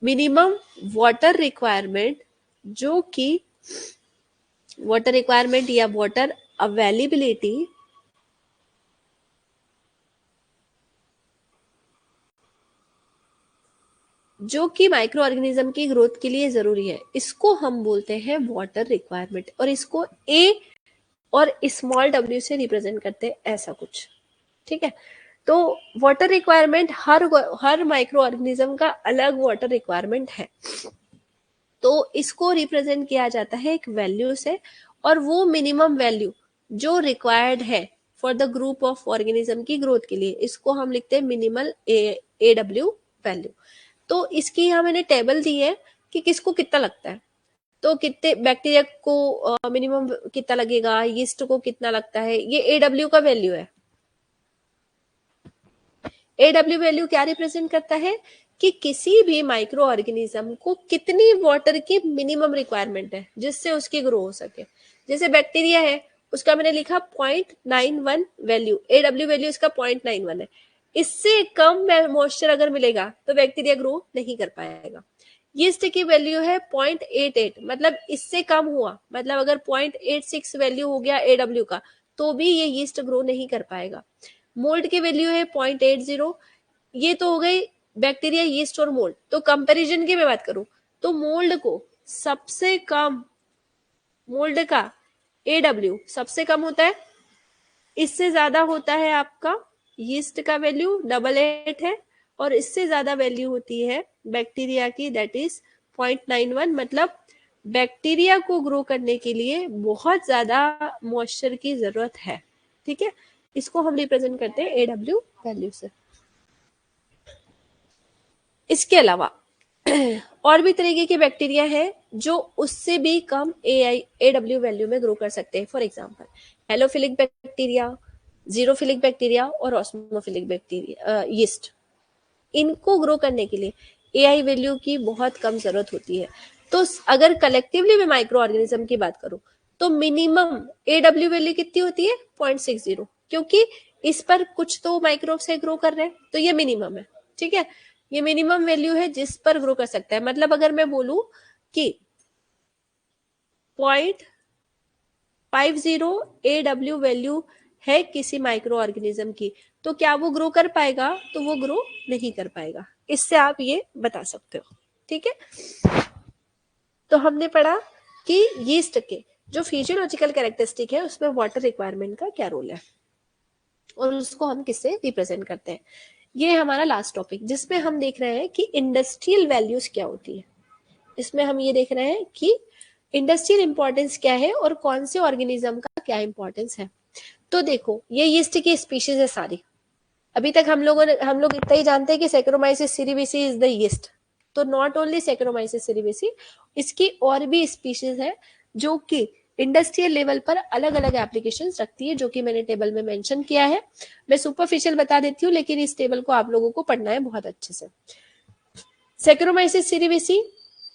मिनिमम वाटर रिक्वायरमेंट, जो कि वाटर रिक्वायरमेंट या वाटर अवेलेबिलिटी जो कि माइक्रो ऑर्गेनिज्म की ग्रोथ के लिए जरूरी है, इसको हम बोलते हैं वाटर रिक्वायरमेंट और इसको ए और स्मॉल डब्ल्यू से रिप्रेजेंट करते हैं, ऐसा कुछ। ठीक है, तो वाटर रिक्वायरमेंट हर माइक्रो ऑर्गेनिज्म का अलग वाटर रिक्वायरमेंट है, तो इसको रिप्रेजेंट किया जाता है एक वैल्यू से और वो मिनिमम वैल्यू जो रिक्वायर्ड है for the group of organism की ग्रोथ के लिए, इसको हम लिखते हैं मिनिमल ए डब्ल्यू वैल्यू। तो इसकी यहाँ मैंने टेबल दी है कि किसको कितना लगता है, तो कितने बैक्टीरिया को मिनिमम कितना लगेगा, यीस्ट को कितना लगता है, ये एडब्ल्यू का वैल्यू है। एडब्ल्यू वैल्यू क्या रिप्रेजेंट करता है कि किसी भी माइक्रो ऑर्गेनिज्म को कितनी वाटर की मिनिमम रिक्वायरमेंट है जिससे उसकी ग्रो हो सके। जैसे बैक्टीरिया है, उसका मैंने लिखा 0.91 वैल्यू, एडब्ल्यू वैल्यू इसका 0.91 है। इससे कम मॉइस्चर अगर मिलेगा तो बैक्टीरिया ग्रो नहीं कर पाएगा। यीस्ट की वैल्यू है 0.88, मतलब इससे कम हुआ, मतलब अगर 0.86 वैल्यू हो गया एडब्ल्यू का तो भी ये यीस्ट ग्रो नहीं कर पाएगा। मोल्ड की वैल्यू है 0.80, ये तो हो गई बैक्टीरिया, यीस्ट और मोल्ड। तो कंपैरिजन की मैं बात करूं तो मोल्ड को सबसे कम, मोल्ड का एडब्ल्यू सबसे कम होता है, इससे ज्यादा होता है आपका यीस्ट का वैल्यू 88 है और इससे ज्यादा वैल्यू होती है बैक्टीरिया की, दैट इज 0.91। मतलब बैक्टीरिया को ग्रो करने के लिए बहुत ज्यादा मॉइस्चर की जरूरत है। ठीक है, इसको हम रिप्रेजेंट करते हैं AW वैल्यू से। इसके अलावा और भी तरीके के बैक्टीरिया हैं जो उससे भी कम AW वैल्यू में ग्रो कर सकते हैं। फॉर एग्जांपल हेलोफिलिक बैक्टीरिया, जीरोफिलिक बैक्टीरिया और ऑस्मोफिलिक बैक्टीरिया, यीस्ट। इनको ग्रो करने के लिए AI वैल्यू की बहुत कम जरूरत होती है। तो अगर कलेक्टिवली मैं माइक्रो ऑर्गेनिज्म की बात करूं तो मिनिमम AW वैल्यू कितनी होती है 0.60, क्योंकि इस पर कुछ तो माइक्रोब से ग्रो कर रहे हैं, तो ये मिनिमम है। ठीक है, ये मिनिमम वैल्यू है जिस पर ग्रो कर सकता है। मतलब अगर मैं बोलूं कि 0.50 AW वैल्यू है किसी माइक्रो ऑर्गेनिज्म की, तो क्या वो ग्रो कर पाएगा? तो वो ग्रो नहीं कर पाएगा। इससे आप ये बता सकते हो। ठीक है, तो हमने पढ़ा कि यीस्ट के जो फिजियोलॉजिकल कैरेक्टरिस्टिक है उसमें वाटर रिक्वायरमेंट का क्या रोल है और उसको हम किससे रिप्रेजेंट करते हैं। ये हमारा लास्ट टॉपिक, जिसमें हम देख रहे हैं कि इंडस्ट्रियल वैल्यूज क्या होती है। इसमें हम ये देख रहे हैं कि इंडस्ट्रियल इंपॉर्टेंस क्या है और कौन से ऑर्गेनिज्म का क्या इंपॉर्टेंस है। तो देखो, ये यीस्ट की स्पीशीज है सारी। अभी तक हम लोग इतना ही जानते हैं कि सेक्रोमाइसिस सिरिबेसी इज द यीस्ट। तो नॉट ओनली सेक्रोमाइसिस सिरिबेसी, इसकी और भी स्पीशीज है जो कि इंडस्ट्रियल लेवल पर अलग अलग एप्लीकेशन रखती है, जो कि मैंने टेबल में मेंशन किया है। मैं सुपरफिशियल बता देती हूँ, लेकिन इस टेबल को आप लोगों को पढ़ना है बहुत अच्छे से। सेक्रोमाइसिस सिरिबेसी,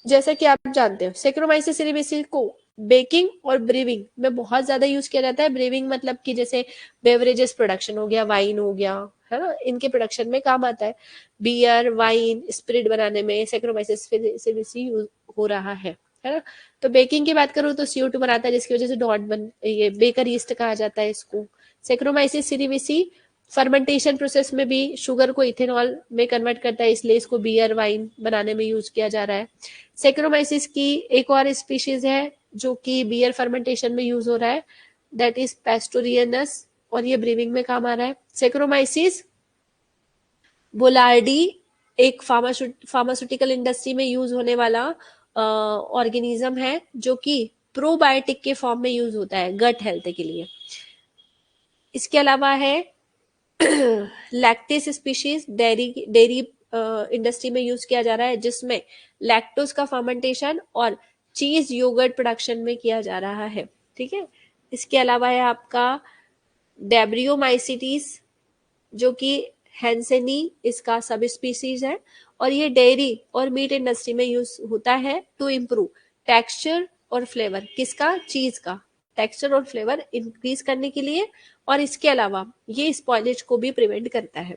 जैसा कि आप जानते हो, सेक्रोमाइसिस सिरिबेसी को बेकिंग और ब्रीविंग में बहुत ज्यादा यूज किया जाता है। ब्रीविंग मतलब कि जैसे बेवरेजेस प्रोडक्शन हो गया, वाइन हो गया, है ना, इनके प्रोडक्शन में काम आता है। बियर, वाइन, स्पिरिट बनाने में सेक्रोमाइसिस सिरिबेसी यूज हो रहा है ना। तो बेकिंग की बात करूं तो CO2 बनाता है, जिसकी वजह से ये बेकर यीस्ट कहा जाता है इसको। सेक्रोमाइसिस सिरिबेसी फर्मेंटेशन प्रोसेस में भी शुगर को इथेनॉल में कन्वर्ट करता है, इसलिए इसको बियर, वाइन बनाने में यूज किया जा रहा है। सेक्रोमाइसिस की एक और स्पीशीज है जो कि बियर फर्मेंटेशन में यूज हो रहा है, दैट इज पेस्टोरियनस, और ये ब्रीविंग में काम आ रहा है। सेक्रोमाइसिस बोलार्डी एक फार्मास्यूटिकल इंडस्ट्री में यूज होने वाला ऑर्गेनिज्म है जो कि प्रोबायोटिक के फॉर्म में यूज होता है गट हेल्थ के लिए। इसके अलावा है लैक्टेस स्पीशीज, डेयरी इंडस्ट्री में यूज किया जा रहा है, जिसमें लैक्टोज का फर्मेंटेशन और चीज योगर्ट प्रोडक्शन में किया जा रहा है। ठीक है, इसके अलावा है आपका डेब्रियोमाइसिटीज, जो कि हैंसेनी इसका सब स्पीसीज है, और ये डेयरी और मीट इंडस्ट्री में यूज होता है टू इम्प्रूव टेक्सचर और फ्लेवर। किसका? चीज का टेक्सचर और फ्लेवर इंक्रीज करने के लिए, और इसके अलावा ये स्पॉइलेज को भी प्रिवेंट करता है।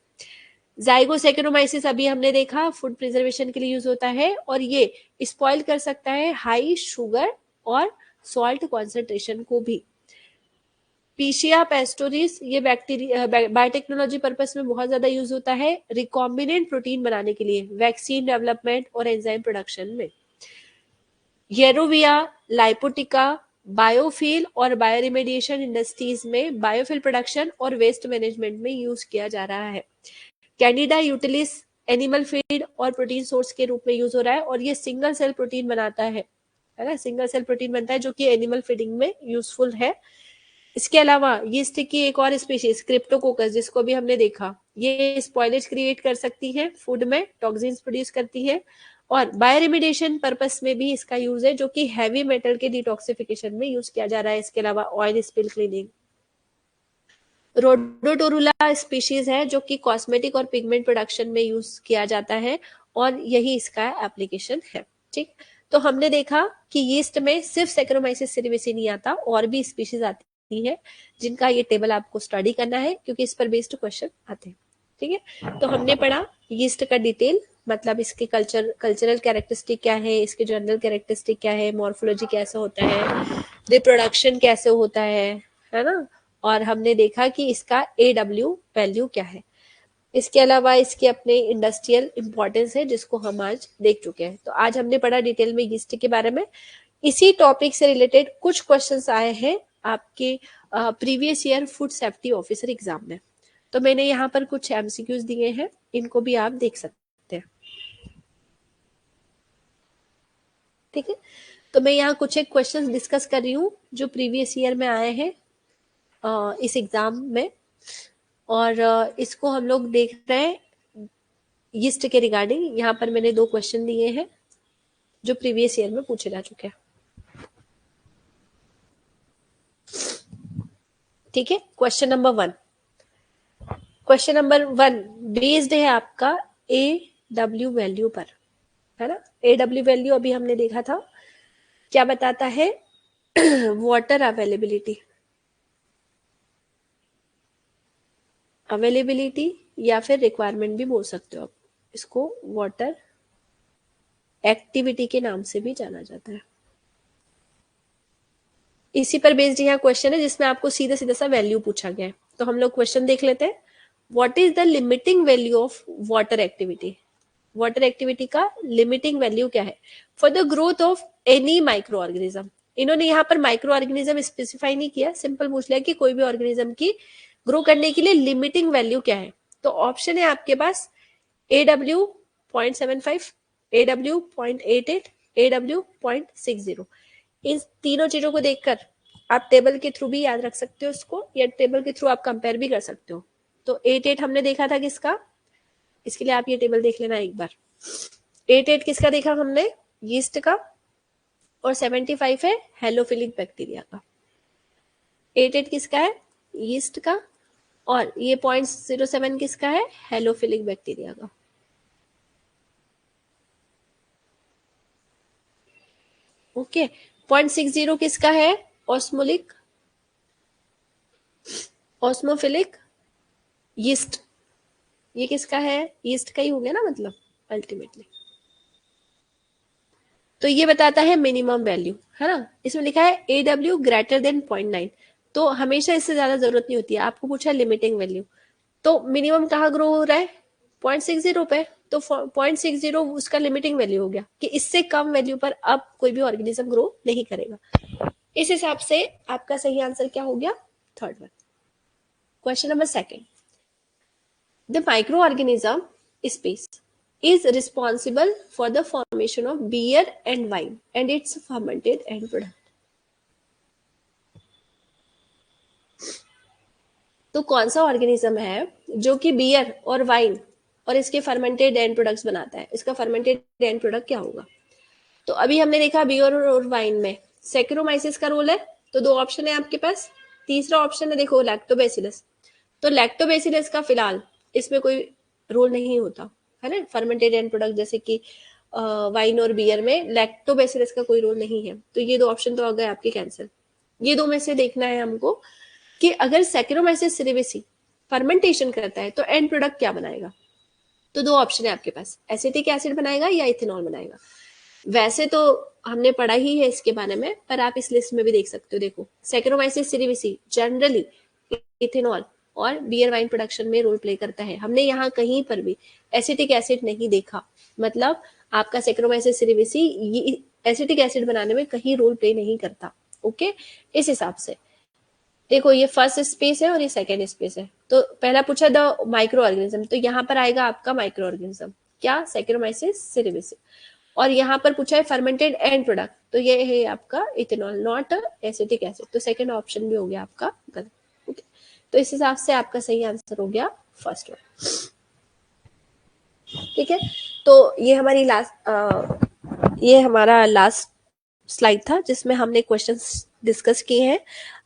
जाइगोसैकेरोमाइसिस अभी हमने देखा, फूड प्रिजर्वेशन के लिए यूज होता है, और ये स्पॉइल कर सकता है हाई शुगर और सॉल्ट कॉन्सेंट्रेशन को भी। पीशिया पेस्टोरिस, ये बैक्टीरिया बायोटेक्नोलॉजी पर्पस में बहुत ज्यादा यूज होता है रिकॉम्बिनेंट प्रोटीन बनाने के लिए, वैक्सीन डेवलपमेंट और एंजाइम प्रोडक्शन में। येरोविया, लाइपोटिका, बायोफिल और बायोरिमेडिएशन इंडस्ट्रीज में बायोफिल प्रोडक्शन और वेस्ट मैनेजमेंट में यूज किया जा रहा है। कैंडिडा यूटिलिस एनिमल फीड और प्रोटीन सोर्स के रूप में यूज हो रहा है, और ये सिंगल सेल प्रोटीन बनाता है ना, सिंगल सेल प्रोटीन बनता है जो कि एनिमल फीडिंग में यूजफुल है। इसके अलावा यीस्ट की एक और स्पीशीज क्रिप्टोकोकस, जिसको भी हमने देखा, ये स्पॉइलेज क्रिएट कर सकती है, फूड में टॉक्सिन्स प्रोड्यूस करती है, और बायोरिमेडिएशन पर्पस में भी इसका यूज है, जो कि हैवी मेटल के डिटॉक्सिफिकेशन में यूज किया जा रहा है। इसके अलावा ऑयल स्पिल क्लीनिंग। रोडोटोरुला स्पीशीज है जो कि कॉस्मेटिक और पिगमेंट प्रोडक्शन में यूज किया जाता है, और यही इसका एप्लीकेशन है। ठीक, तो हमने देखा कि यीस्ट में सिर्फ सेक्रोमाइसिस सिरिबेसी नहीं आता, और भी स्पीशीज आती है जिनका ये टेबल आपको स्टडी करना है, क्योंकि इस पर बेस्ड क्वेश्चन आते हैं। ठीक है, तो हमने पढ़ा यीस्ट का डिटेल, मतलब इसके कल्चरल कैरेक्टरिस्टिक क्या है, इसके जनरल कैरेक्टरिस्टिक क्या है, मॉर्फोलॉजी कैसे होता है, रिप्रोडक्शन कैसे होता है ना, और हमने देखा कि इसका AW वैल्यू क्या है। इसके अलावा इसके अपने इंडस्ट्रियल इंपॉर्टेंस है, जिसको हम आज देख चुके हैं। तो आज हमने पढ़ा डिटेल में यीस्ट के बारे में। इसी टॉपिक से रिलेटेड कुछ क्वेश्चंस आए हैं आपके previous year food safety officer exam में। तो मैंने यहाँ पर कुछ एमसीक्यूज दिए हैं, इनको भी आप देख सकते हैं। ठीक है, तो मैं यहाँ कुछ एक क्वेश्चंस डिस्कस कर रही हूँ जो प्रीवियस ईयर में आए हैं इस एग्जाम में, और इसको हम लोग देख रहे हैं यीस्ट के रिगार्डिंग। यहाँ पर मैंने 2 क्वेश्चन दिए हैं जो प्रीवियस ईयर में पूछे जा चुके हैं। ठीक है, question number 1। Question number 1 based है आपका AW वैल्यू पर, है ना। AW वैल्यू अभी हमने देखा था, क्या बताता है? वाटर अवेलेबिलिटी, अवेलेबिलिटी या फिर रिक्वायरमेंट भी बोल सकते हो आप इसको, वाटर एक्टिविटी के नाम से भी जाना जाता है। इसी पर बेस्ड यहाँ क्वेश्चन है जिसमें आपको सीधा सीधा सा वैल्यू पूछा गया है। तो हम लोग क्वेश्चन देख लेते हैं। What is the limiting value of water activity? Water activity का लिमिटिंग वैल्यू क्या है for the growth of any micro organism? इन्होंने यहाँ पर माइक्रो ऑर्गेनिज्म स्पेसिफाई नहीं किया, सिंपल पूछ लिया कि कोई भी ऑर्गेनिज्म की ग्रो करने के लिए लिमिटिंग वैल्यू क्या है। तो ऑप्शन है आपके पास AW 0.75, AW 0.88, AW 0.60। इन तीनों चीजों को देखकर आप टेबल के थ्रू भी याद रख सकते हो इसको, या टेबल के थ्रू आप कंपेयर भी कर सकते हो। तो 88 हमने देखा था किसका, इसके लिए आप ये टेबल देख लेना एक बार। 88 किसका देखा हमने? यीस्ट का। और 75 है हेलोफिलिक बैक्टीरिया का। 88 किसका है? यीस्ट का। और ये 0.07 किसका है? हेलोफिलिक बैक्टीरिया का। ओके, 0.60 किसका है? ऑस्मोलिक, ऑस्मोफिलिक यीस्ट। ये किसका है? यीस्ट का ही हो गया ना मतलब अल्टीमेटली। तो ये बताता है मिनिमम वैल्यू, है ना। इसमें लिखा है AW ग्रेटर देन 0.9, तो हमेशा इससे ज्यादा जरूरत नहीं होती है। आपको पूछा लिमिटिंग वैल्यू, तो मिनिमम कहाँ ग्रो हो रहा है? 0.60 पे, तो 0.60 उसका लिमिटिंग वैल्यू हो गया कि इससे कम वैल्यू पर अब कोई भी ऑर्गेनिज्म ग्रो नहीं करेगा। इस हिसाब से आपका सही आंसर क्या हो गया? Third one. Question number 2, the micro organism space is responsible for the formation of beer and wine and its fermented end product. तो कौन सा ऑर्गेनिज्म है जो कि बियर और वाइन और इसके फर्मेंटेड एंड प्रोडक्ट्स बनाता है? इसका फर्मेंटेड एंड प्रोडक्ट क्या होगा? तो अभी हमने देखा बियर और वाइन में सैक्रोमाइसिस का रोल है, तो 2 ऑप्शन है आपके पास। तीसरा ऑप्शन है देखो लैक्टोबैसिलस। तो लैक्टोबैसिलस का फिलहाल इसमें कोई रोल नहीं होता, है ना। फर्मेंटेड एंड प्रोडक्ट जैसे कि वाइन और बियर में लैक्टोबैसिलस का कोई रोल नहीं है, तो ये 2 ऑप्शन तो आ गए आपके कैंसिल। ये 2 में से देखना है हमको कि अगर सैक्रोमाइसिस सेरेविसी फर्मेंटेशन करता है तो एंड प्रोडक्ट क्या बनाएगा। तो 2 ऑप्शन है आपके पास, एसिटिक एसिड बनाएगा या इथेनॉल बनाएगा। वैसे तो हमने पढ़ा ही है इसके बारे में, पर आप इस लिस्ट में भी देख सकते हो। देखो सैक्रोमाइसिस सेरेविसी जनरली इथेनॉल और बियर वाइन प्रोडक्शन में रोल प्ले करता है। हमने यहाँ कहीं पर भी एसिटिक एसिड नहीं देखा, मतलब आपका सैक्रोमाइसिस सेरेविसी एसिटिक एसिड बनाने में कहीं रोल प्ले नहीं करता। ओके, इस हिसाब से देखो ये फर्स्ट स्पेस है और ये सेकेंड स्पेस है। तो पहला पूछा द माइक्रो ऑर्गेनिज्म, तो यहाँ पर आएगा आपका माइक्रो ऑर्गेनिज्म क्या? Saccharomyces cerevisiae. और यहाँ पर पूछा है फर्मेंटेड एंड प्रोडक्ट, तो ये है आपका इथेनॉल नॉट एसिटिक एसिड, तो सेकेंड ऑप्शन भी हो गया आपका गलत। ओके, तो इस हिसाब से आपका सही आंसर हो गया फर्स्ट वन। ठीक है, तो ये हमारा लास्ट स्लाइड था जिसमें हमने क्वेश्चंस डिस्कस किए हैं।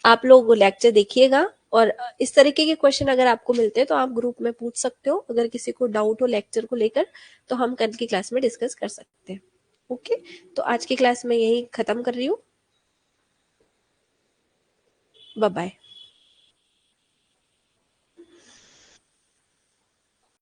आप लोग लेक्चर देखिएगा और इस तरीके के क्वेश्चन अगर आपको मिलते हैं तो आप ग्रुप में पूछ सकते हो। अगर किसी को डाउट हो लेक्चर को लेकर तो हम कल की क्लास में डिस्कस कर सकते हैं। ओके, तो आज की क्लास में यही खत्म कर रही हूँ। Bye bye.